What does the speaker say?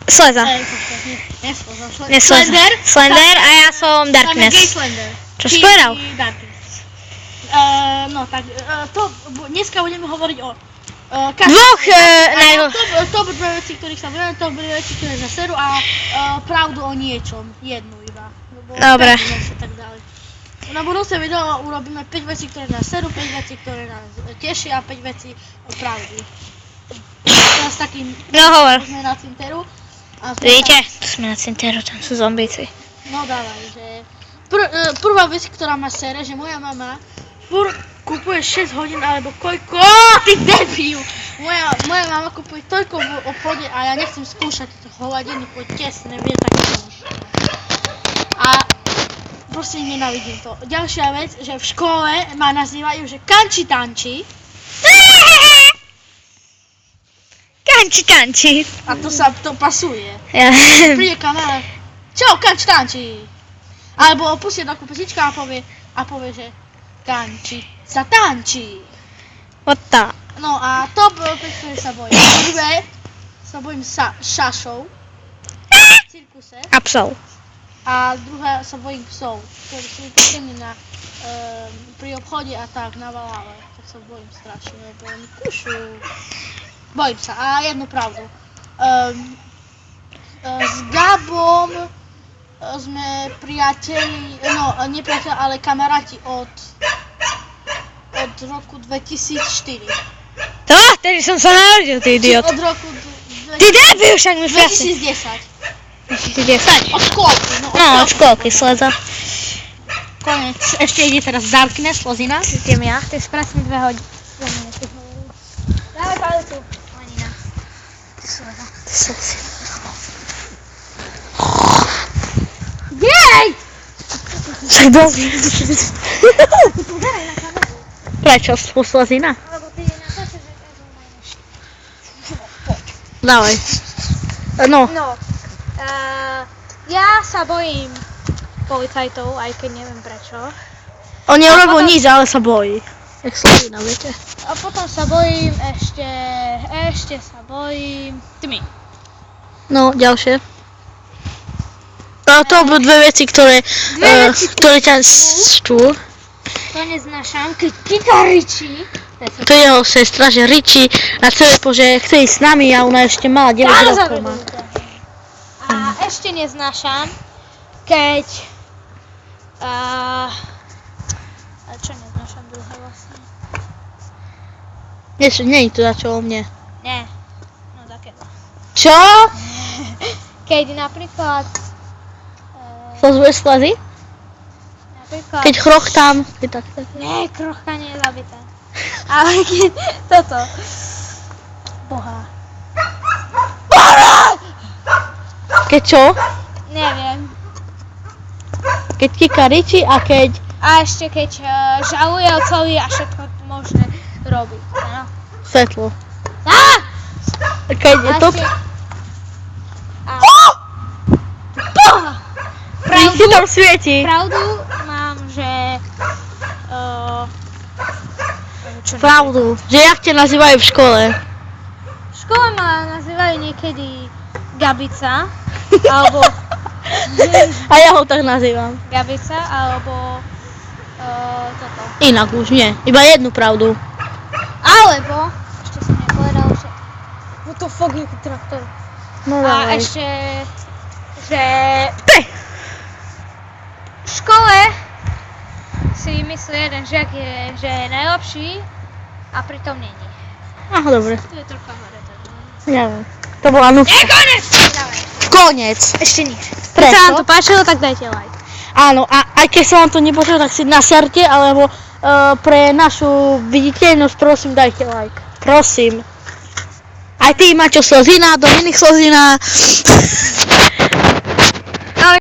Sleza. Nie Slender. Slender a ja som Gay Darkness. Slender. Čo si povedal? Darkness. No tak, dneska budeme hovoriť o Dvoch top dve veci, ktorých sa budeme, top dve veci, ktoré za seru a pravdu o niečom, jednu iba. Dobre. Tak ďalej. Na budúce video urobíme 5 vecí, ktoré nás seru, 5 vecí, ktoré nás tešia a 5 vecí o pravdy. Teraz takým... No hovor. Sme na Cinteru. Vidíte? Tu sme na Cinteru, tam sú zombíci. No dávaj, že... Prvá vec, ktorá ma sere, že moja mama kupuje 6 hodín alebo koľko, ty debil! Moja mama kupuje toľko v obchode a ja nechcem skúšať hovadiny, poď tesne, vie tak už. A proste nenávidím to. Ďalšia vec, že v škole ma nazývajú, že Kanči Tanči. Kanči Tanči. A to pasuje. Ja. Príde kamera, čau Kanči Tanči. Alebo opustie takú pesička a povie, že Kanči sa tančí. What the? No a top 5, ktoré sa bojím. Prvé sa bojím šašov v cirkuse. A psov. A druhé sa bojím psov, ktorí sú pustení pri obchode a tak na valáve. Tak sa bojím strašne, lebo oni kušu. Bojím sa. A jednu pravdu. S Gabom sme priateli, no nie priateli, ale kamaráti od roku 2004. To? Tedy som sa narodil, ty idiot. Od roku Ty debil, však mi presne. 2010. Od škôlky. No, od škôlky, Sleza. Konec. Ešte ide teraz Darkness, Slezina. Idem ja, to je presne 2 hodiny. Dávaj palicu. Lenina. Ty Sleza. Ty Slezina. Jej! Však dobre. Prečo? Slezina? Lebo ty natáčaš, že každú máš. Dávaj. No. No, ja sa bojím policajtov, aj keď neviem prečo. On neurobil nič, ale sa bojí. Jak Slezina, viete? A potom sa bojím ešte sa bojím tmy. No, ďalšie. To budú dve veci, ktoré ťa štú. To neznášam, keď Kika ričí. To je jeho sestra, že ričí na telepo, že chce ísť s nami a ona ešte mala 9 rokov má. A ešte neznášam, keď... A čo neznášam druhé vlastne? Nie je to dačo o mne. Nie, no takéto. Čo? Keď napríklad... Slezuješ Slezy? Napríklad... Keď chrochtám. Nie, krochka nie je zabité. Ale keď toto. Boha. Keď čo? Neviem. Keď Kika ričí a keď... A ešte keď žaluje ocovi a všetko možné robí. No. Svetlo. Á! Keď je to... Boha! Pravdu tam svieti. Pravdu mám, že... Pravdu. Že jak ťa nazývajú v škole? V škole ma nazývajú niekedy Gabica, alebo... A ja ho tak nazývam. Gabica, alebo... toto. Inak už nie. Iba jednu pravdu. Alebo... Ešte som nepovedal, že... What the fuck, jaký traktor. No A dávaj. ešte... Že... V škole si myslí jeden žiak, že je najlepší a pritom není. Aha, dobre. Tu je trocha hore. Ja viem. To bola nufka. Konec! Konec. Ešte nič. Keď sa vám to páčilo, tak dajte like. Áno, a aj keď sa vám to nepáčilo, tak si naserte, alebo pre našu viditeľnosť, prosím, dajte like. Prosím. Aj ty, Maťo Slezina, Dominik Slezina.